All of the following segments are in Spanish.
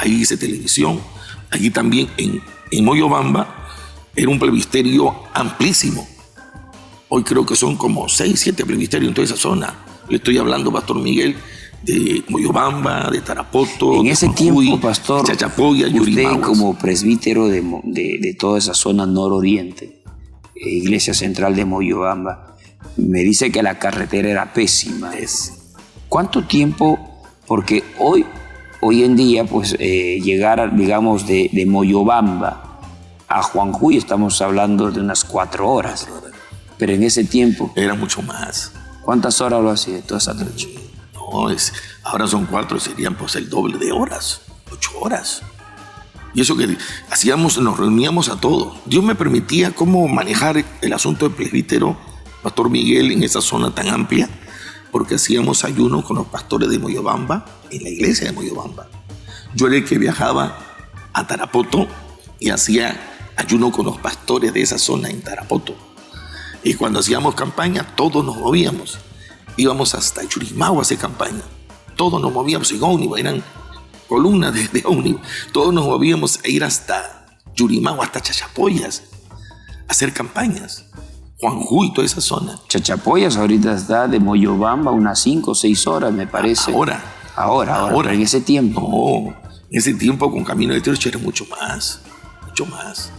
ahí hice televisión. Allí también en Moyobamba era un presbiterio amplísimo. Hoy creo que son como 6, 7 presbiterios en toda esa zona. Le estoy hablando, Pastor Miguel, de Moyobamba, de Tarapoto, en de ese Jujuy, tiempo, pastor, Chachapoya, usted Yurimaguas. como presbítero de toda esa zona nororiente, Iglesia Central de Moyobamba, me dice que la carretera era pésima. ¿Cuánto tiempo? Porque hoy en día, pues llegar, digamos, de Moyobamba a Juanjuy, estamos hablando de unas 4 horas. Pero en ese tiempo era mucho más. ¿Cuántas horas lo hacía toda esa trecha? No, ahora son 4, serían pues el doble de horas, 8 horas. Y eso que hacíamos, nos reuníamos a todos. Dios me permitía cómo manejar el asunto del presbítero, Pastor Miguel, en esa zona tan amplia, porque hacíamos ayuno con los pastores de Moyobamba, en la iglesia de Moyobamba. Yo era el que viajaba a Tarapoto y hacía ayuno con los pastores de esa zona en Tarapoto. Y cuando hacíamos campaña, todos nos movíamos. Íbamos hasta Yurimagua a hacer campaña. Todos nos movíamos en ómnibus, eran columnas de ómnibus. Todos nos movíamos a ir hasta Yurimagua, hasta Chachapoyas, a hacer campañas. Juanjuy, toda esa zona. Chachapoyas ahorita está de Moyobamba unas 5 o 6 horas, me parece. Ahora. En ese tiempo. No, en ese tiempo con Camino de Trecho era mucho más. Mucho más.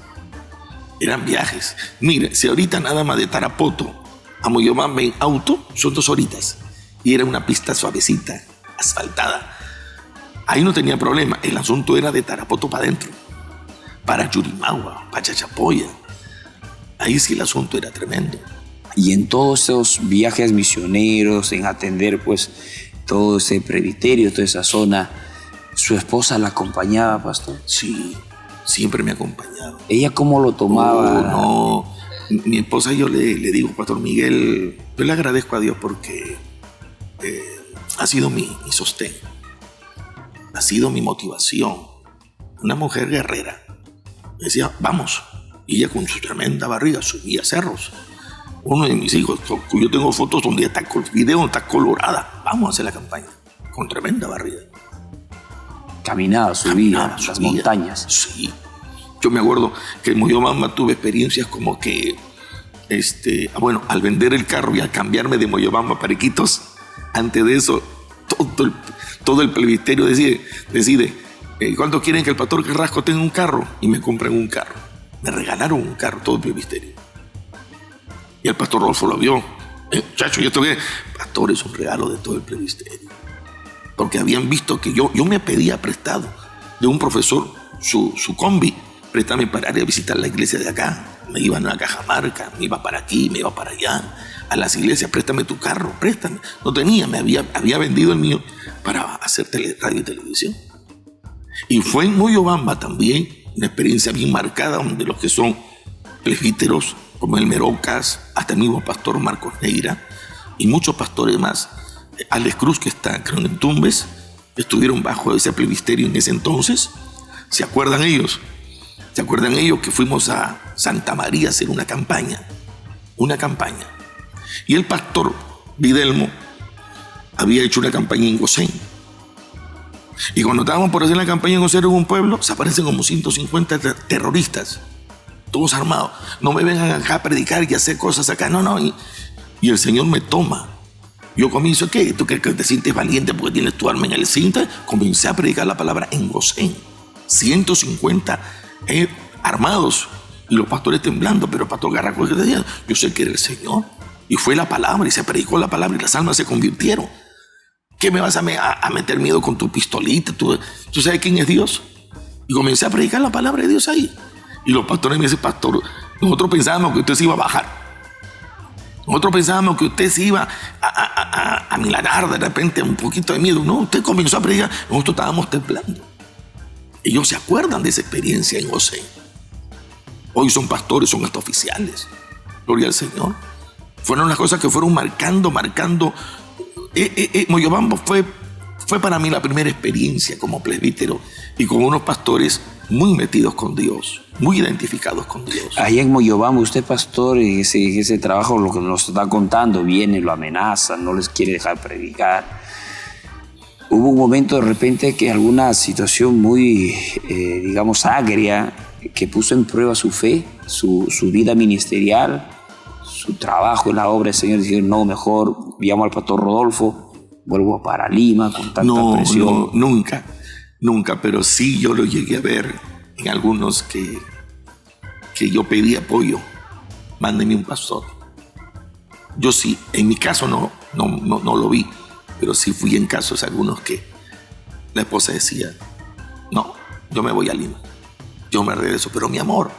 Eran viajes. Mire, si ahorita nada más de Tarapoto a Moyobamba en auto son 2 horitas. Y era una pista suavecita, asfaltada. Ahí no tenía problema. El asunto era de Tarapoto para adentro. Para Yurimagua, para Chachapoya. Ahí sí el asunto era tremendo. Y en todos esos viajes misioneros, en atender pues todo ese presbiterio, toda esa zona, ¿su esposa la acompañaba, pastor? Sí, siempre me ha acompañado. ¿Ella cómo lo tomaba? No, mi esposa, yo le digo, Pastor Miguel, yo le agradezco a Dios porque ha sido mi sostén, ha sido mi motivación. Una mujer guerrera. Me decía, vamos. Y ella con su tremenda barriga subía cerros. Uno de mis hijos, yo tengo fotos donde está, video donde está colorada. Vamos a hacer la campaña. Con tremenda barriga. Caminaba, subía las montañas. Sí. Yo me acuerdo que en Moyobamba tuve experiencias como que, al vender el carro y al cambiarme de Moyobamba para Iquitos, antes de eso, todo el presbiterio decide ¿cuánto quieren que el pastor Carrasco tenga un carro? Y me compran un carro. Me regalaron un carro, todo el presbiterio. Y el pastor Rolfo lo vio. Chacho, ¿y esto qué? Pastor, es un regalo de todo el presbiterio. Porque habían visto que yo me pedía prestado de un profesor su combi. Préstame para ir a visitar la iglesia de acá. Me iban a Cajamarca, me iba para aquí, me iba para allá. A las iglesias, préstame tu carro, préstame. No tenía, había vendido el mío para hacer radio y televisión. Y fue en Moyobamba también una experiencia bien marcada donde los que son presbíteros como el Merocas, hasta el mismo pastor Marcos Neira y muchos pastores más, Alex Cruz, que está creo en Tumbes, estuvieron bajo ese presbiterio en ese entonces. ¿Se acuerdan ellos? ¿Se acuerdan ellos que fuimos a Santa María a hacer una campaña? Una campaña. Y el pastor Videlmo había hecho una campaña en Gosén. Y cuando estábamos por hacer la campaña en Gosén en un pueblo, se aparecen como 150 terroristas, todos armados. No me vengan acá a predicar y a hacer cosas acá. No. Y el Señor me toma. Yo comienzo, ¿qué? ¿Tú crees que te sientes valiente porque tienes tu arma en el cinto? Comencé a predicar la palabra en Gosén. 150 armados. Y los pastores temblando. Pero el pastor Carrasco decía, yo sé que era el Señor. Y fue la palabra y se predicó la palabra y las almas se convirtieron. ¿Qué me vas a meter miedo con tu pistolita? ¿Tú sabes quién es Dios? Y comencé a predicar la palabra de Dios ahí. Y los pastores me dicen, pastor, nosotros pensábamos que usted se iba a bajar. Nosotros pensábamos que usted se iba a milanar de repente un poquito de miedo. No, usted comenzó a predicar, nosotros estábamos temblando. Ellos se acuerdan de esa experiencia en Gosén. Hoy son pastores, son hasta oficiales. Gloria al Señor. Fueron las cosas que fueron marcando. Moyobamba fue para mí la primera experiencia como presbítero y con unos pastores muy metidos con Dios, muy identificados con Dios. Ahí en Moyobamba, usted, pastor, ese trabajo, lo que nos está contando, viene, lo amenaza, no les quiere dejar predicar. hubo un momento de repente que alguna situación muy, digamos, agria, que puso en prueba su fe, su vida ministerial, su trabajo en la obra del Señor. Dijeron, no, mejor llamo al pastor Rodolfo, vuelvo para Lima con tanta presión. No, nunca, pero sí yo lo llegué a ver en algunos que yo pedí apoyo. Mándenme un pastor. Yo sí, en mi caso no lo vi, pero sí fui en casos algunos que la esposa decía, no, yo me voy a Lima, yo me regreso, pero mi amor,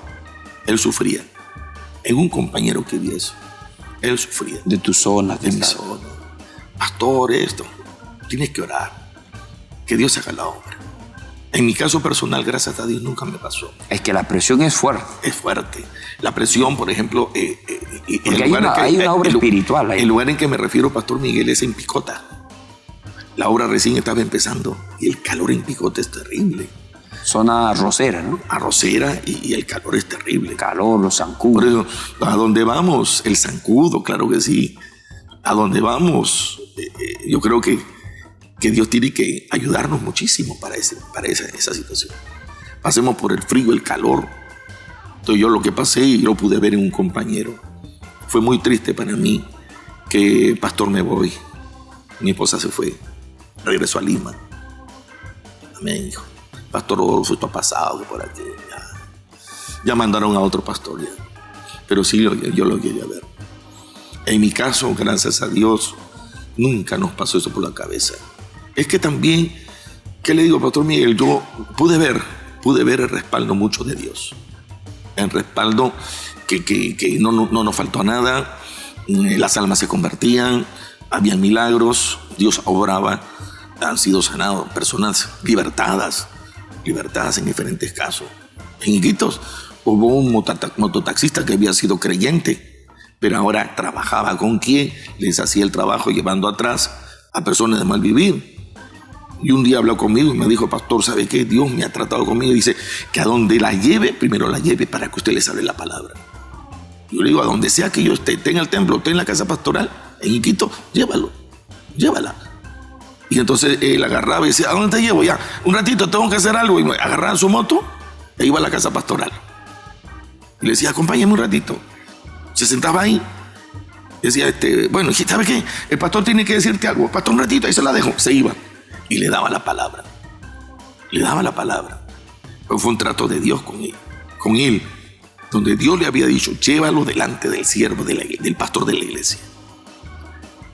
él sufría. En un compañero que vi eso, él sufría. De tu zona. De mi zona. Pastor, esto, tienes que orar, que Dios haga la obra. En mi caso personal, gracias a Dios, nunca me pasó. Es que la presión es fuerte. Es fuerte. La presión, por ejemplo, porque hay una obra espiritual ahí. El lugar en que me refiero, Pastor Miguel, es en Picota. La obra recién estaba empezando y el calor en Picota es terrible. Zona arrocera, ¿no? Arrocera y el calor es terrible. El calor, los zancudos. Por eso, ¿a dónde vamos? El zancudo, claro que sí. ¿A dónde vamos? Yo creo que Dios tiene que ayudarnos muchísimo para esa situación. Pasemos por el frío, el calor. Entonces yo lo que pasé y lo pude ver en un compañero. Fue muy triste para mí que, pastor, me voy. Mi esposa se fue, regresó a Lima. Amén, hijo. Pastor Rodolfo, esto ha pasado por aquí. Ya mandaron a otro pastor ya. Pero sí, yo lo llegué a ver. En mi caso, gracias a Dios, nunca nos pasó eso por la cabeza. Es que también, ¿qué le digo, Pastor Miguel? Yo pude ver el respaldo mucho de Dios. El respaldo que no nos faltó a nada. Las almas se convertían, había milagros, Dios obraba, han sido sanados personas libertadas en diferentes casos. En Iquitos hubo un mototaxista que había sido creyente, pero ahora trabajaba con quien les hacía el trabajo llevando atrás a personas de mal vivir. Y un día habló conmigo y me dijo, pastor, ¿sabe qué? Dios me ha tratado conmigo y dice que a donde la lleve, primero la lleve para que usted les hable la palabra. Yo le digo, a donde sea que yo esté en el templo, esté en la casa pastoral, en Iquitos, llévala. Y entonces él agarraba y decía, ¿a dónde te llevo? Ya, un ratito, tengo que hacer algo. Y me agarraba su moto e iba a la casa pastoral. Y le decía, acompáñame un ratito. Se sentaba ahí. Decía, bueno, ¿sabe qué? El pastor tiene que decirte algo. Pastor, un ratito, ahí se la dejo. Se iba. Y le daba la palabra. Pero fue un trato de Dios con él, donde Dios le había dicho, llévalo delante del siervo, del pastor de la iglesia.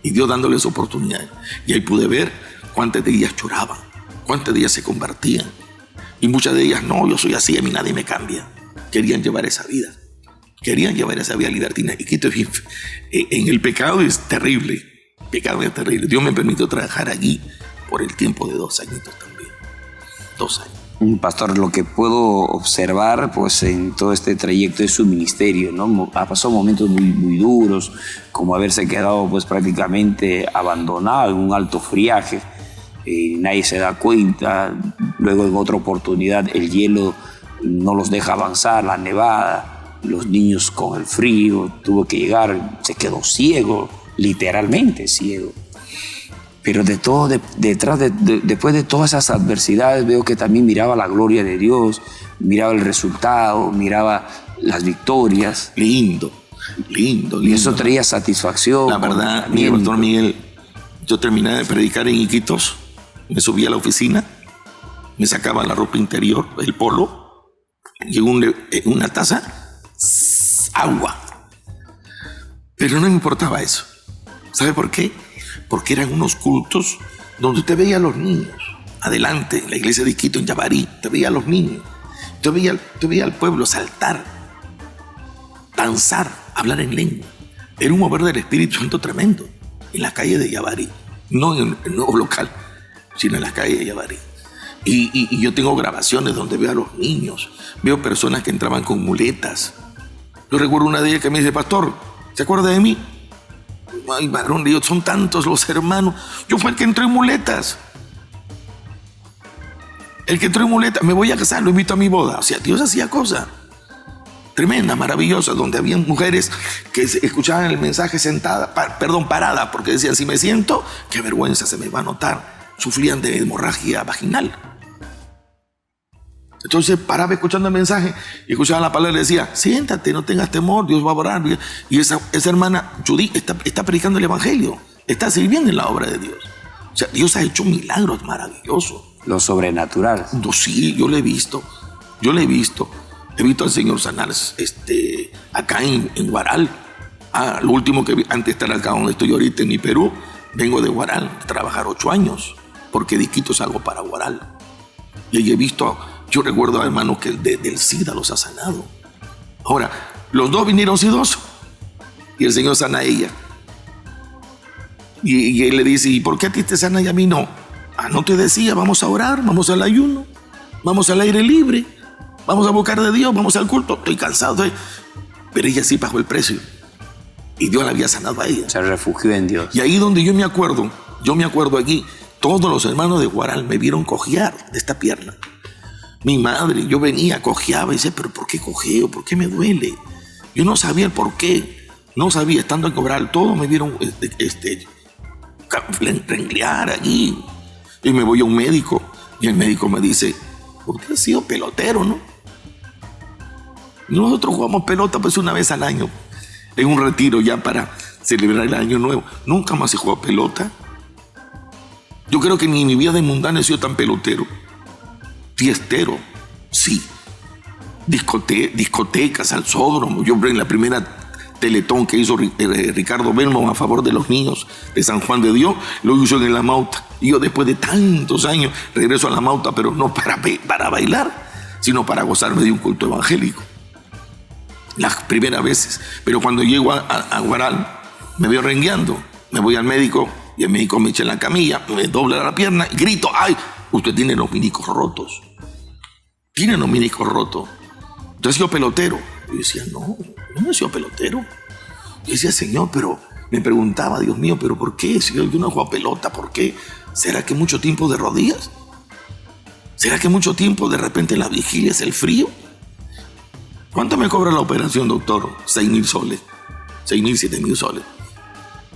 Y Dios dándole esa oportunidad. Y ahí pude ver cuántas de ellas lloraban, cuántas de ellas se convertían. Y muchas de ellas, no, yo soy así, a mí nadie me cambia. Querían llevar esa vida libertina. Y Quito, en el pecado es terrible. Dios me permitió trabajar allí por el tiempo de 2 añitos también. 2 años. Pastor, lo que puedo observar pues, en todo este trayecto de su ministerio, ¿no? Ha pasado momentos muy duros, como haberse quedado pues, prácticamente abandonado en un alto friaje. Nadie se da cuenta. Luego, en otra oportunidad, el hielo no los deja avanzar, la nevada, los niños con el frío, tuvo que llegar, se quedó ciego, literalmente ciego. Pero después de todas esas adversidades, veo que también miraba la gloria de Dios, miraba el resultado, miraba las victorias. Lindo. Y eso traía satisfacción. La verdad, mire, Pastor Miguel, yo terminé de predicar en Iquitos, me subí a la oficina, me sacaba la ropa interior, el polo, y en una taza, agua. Pero no me importaba eso. ¿Sabe por qué? Porque eran unos cultos donde usted veía a los niños. Adelante, en la iglesia de Iquitos, en Yavarí, te veía a los niños. Te veía al pueblo saltar, danzar, hablar en lengua. Era un mover del Espíritu Santo tremendo en la calle de Yavarí. No en el nuevo local, sino en la calle de Yavarí. Y yo tengo grabaciones donde veo a los niños. Veo personas que entraban con muletas. Yo recuerdo una de ellas que me dice, pastor, ¿se acuerda de mí? Ay, varón, Dios, son tantos los hermanos. Yo fui el que entró en muletas. Me voy a casar, lo invito a mi boda. O sea, Dios hacía cosas tremendas, maravillosas, donde había mujeres que escuchaban el mensaje parada, porque decían, si me siento, qué vergüenza se me va a notar. sufrían de hemorragia vaginal. Entonces paraba escuchando el mensaje y escuchaba la palabra y le decía, siéntate, no tengas temor, Dios va a orar. Y esa hermana Judith está predicando el evangelio, está sirviendo en la obra de Dios. O sea, Dios ha hecho milagros maravillosos. Lo sobrenatural. No, sí, yo lo he visto. He visto al Señor sanar acá en Huaral. Lo último que vi, antes de estar acá donde estoy ahorita en mi Perú, vengo de Huaral a trabajar 8 años, porque de Quito salgo para Huaral. Y ahí he visto, yo recuerdo, hermano, que del SIDA los ha sanado. Ahora, los dos vinieron sidosos y el Señor sana a ella. Y él le dice, ¿y por qué a ti te sana y a mí no? No te decía, vamos a orar, vamos al ayuno, vamos al aire libre, vamos a buscar de Dios, vamos al culto. Estoy cansado. Pero ella sí pagó el precio. Y Dios la había sanado a ella. Se refugió en Dios. Y ahí donde yo me acuerdo aquí, todos los hermanos de Huaral me vieron cojear de esta pierna. Mi madre, yo venía, cojeaba y decía, ¿pero por qué cojeo? ¿Por qué me duele? Yo no sabía el por qué. No sabía, estando en Huaral, todos me vieron renglear allí. Y me voy a un médico y el médico me dice, usted ha sido pelotero, ¿no? Nosotros jugamos pelota pues una vez al año, en un retiro ya para celebrar el año nuevo. Nunca más he jugado pelota. Yo creo que ni en mi vida de mundana he sido tan pelotero. Fiestero, sí. Discotecas, salsódromo. Yo en la primera Teletón que hizo Ricardo Belmont a favor de los niños de San Juan de Dios, lo hizo en La Mauta. Y yo después de tantos años regreso a La Mauta, pero no para bailar, sino para gozarme de un culto evangélico. Las primeras veces. Pero cuando llego a Huaral, me veo rengueando, me voy al médico y el médico me echa en la camilla, me dobla la pierna y grito, ¡ay! Usted tiene los meniscos rotos. Tiene los meniscos rotos. Usted ha sido pelotero. Yo decía, no he sido pelotero. Yo decía, Señor, pero me preguntaba, Dios mío, ¿pero por qué? Si yo no juego a pelota, ¿por qué? ¿Será que mucho tiempo de rodillas? ¿Será que mucho tiempo de repente en las vigilias el frío? ¿Cuánto me cobra la operación, doctor? 6,000 soles. 6,000, 7,000 soles.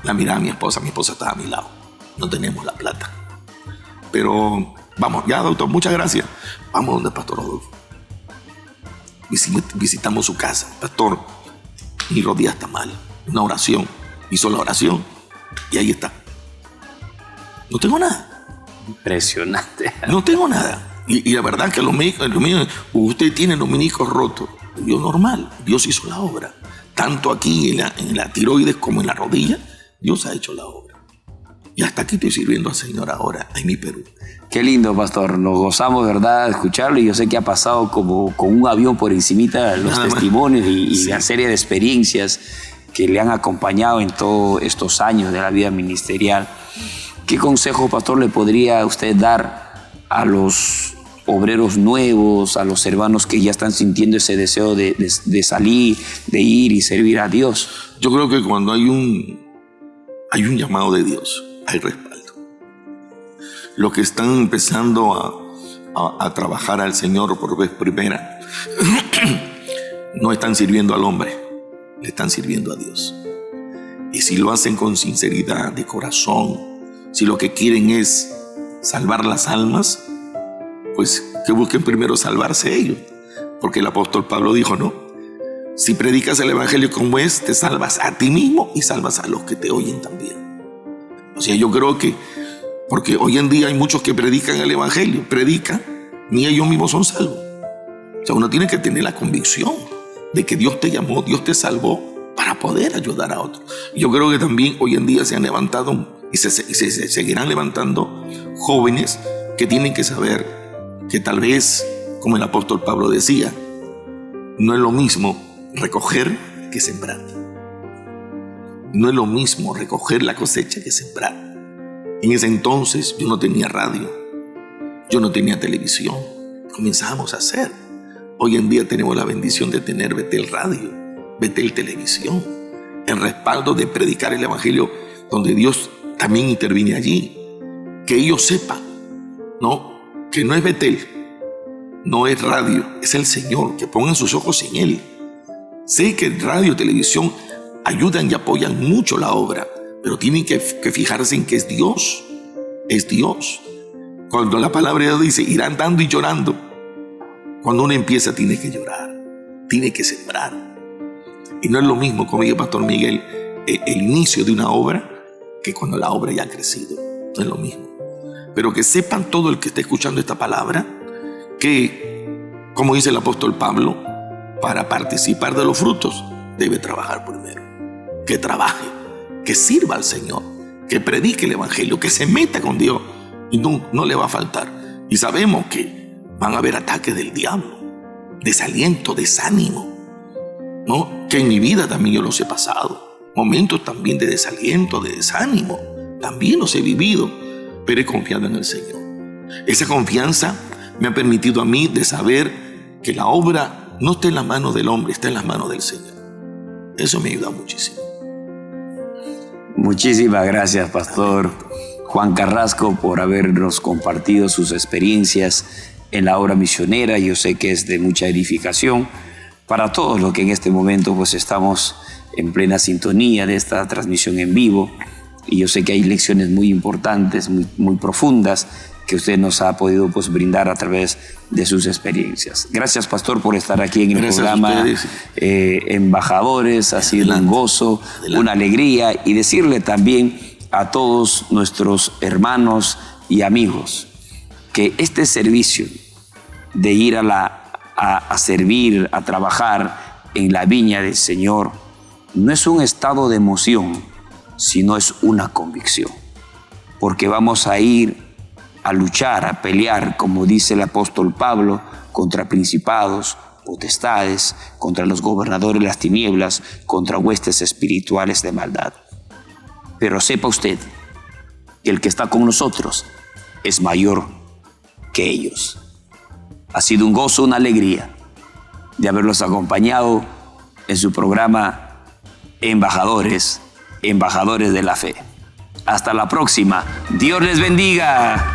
La miraba mi esposa estaba a mi lado. No tenemos la plata. Pero vamos, ya, doctor, muchas gracias. Vamos donde el pastor Rodolfo. Visitamos su casa. Pastor, mi rodilla está mal. Una oración. Hizo la oración y ahí está. No tengo nada. Impresionante. No tengo nada. Y la verdad que los médicos, usted tiene los meniscos rotos. Yo normal. Dios hizo la obra. Tanto aquí en la tiroides como en la rodilla, Dios ha hecho la obra. Y hasta aquí estoy sirviendo al Señor ahora en mi Perú. Qué lindo, pastor. Nos gozamos, ¿verdad?, de escucharlo. Y yo sé que ha pasado como con un avión por encimita los testimonios y sí, la serie de experiencias que le han acompañado en todos estos años de la vida ministerial. ¿Qué consejo, pastor, le podría usted dar a los obreros nuevos, a los hermanos que ya están sintiendo ese deseo de salir, de ir y servir a Dios? Yo creo que cuando hay un llamado de Dios, hay respaldo. Los que están empezando a trabajar al Señor por vez primera no están sirviendo al hombre, le están sirviendo a Dios. Y si lo hacen con sinceridad de corazón, si lo que quieren es salvar las almas, pues que busquen primero salvarse ellos. Porque el apóstol Pablo dijo, no, si predicas el evangelio como es, te salvas a ti mismo y salvas a los que te oyen también. O sea, yo creo que, porque hoy en día hay muchos que predican el evangelio, ni ellos mismos son salvos. O sea, uno tiene que tener la convicción de que Dios te llamó, Dios te salvó para poder ayudar a otros. Yo creo que también hoy en día se han levantado y se seguirán levantando jóvenes que tienen que saber que tal vez, como el apóstol Pablo decía, no es lo mismo recoger que sembrar. No es lo mismo recoger la cosecha que sembrar. En ese entonces yo no tenía radio, yo no tenía televisión. Comenzamos a hacer. Hoy en día tenemos la bendición de tener Betel Radio, Betel Televisión, el respaldo de predicar el evangelio, donde Dios también interviene allí. Que ellos sepan, ¿no?, que no es Betel, no es radio, es el Señor, que pongan sus ojos en Él. Sé que radio y televisión ayudan y apoyan mucho la obra, pero tienen que fijarse en que es Dios. Cuando la palabra de Dios dice, ir andando y llorando, cuando uno empieza tiene que llorar, tiene que sembrar. Y no es lo mismo, como dice Pastor Miguel, el inicio de una obra que cuando la obra ya ha crecido. No es lo mismo. Pero que sepan todo el que esté escuchando esta palabra, que, como dice el apóstol Pablo, para participar de los frutos debe trabajar primero. Que trabaje, que sirva al Señor, que predique el evangelio, que se meta con Dios y no le va a faltar. Y sabemos que van a haber ataques del diablo, desaliento, desánimo, ¿no? Que en mi vida también yo los he pasado, momentos también de desaliento, de desánimo, también los he vivido, pero he confiado en el Señor. Esa confianza me ha permitido a mí de saber que la obra no está en las manos del hombre, está en las manos del Señor. Eso me ayuda muchísimo. Muchísimas gracias, Pastor Juan Carrasco, por habernos compartido sus experiencias en la obra misionera. Yo sé que es de mucha edificación para todos los que en este momento pues estamos en plena sintonía de esta transmisión en vivo. Y yo sé que hay lecciones muy importantes, muy profundas, que usted nos ha podido pues brindar a través de sus experiencias. Gracias, Pastor, por estar aquí en el programa Embajadores. Ha sido un gozo, una alegría, y decirle también a todos nuestros hermanos y amigos que este servicio de ir a servir, a trabajar en la viña del Señor, no es un estado de emoción, sino es una convicción, porque vamos a ir a luchar, a pelear, como dice el apóstol Pablo, contra principados, potestades, contra los gobernadores de las tinieblas, contra huestes espirituales de maldad. Pero sepa usted que el que está con nosotros es mayor que ellos. Ha sido un gozo, una alegría de haberlos acompañado en su programa Embajadores de la Fe. Hasta la próxima. Dios les bendiga.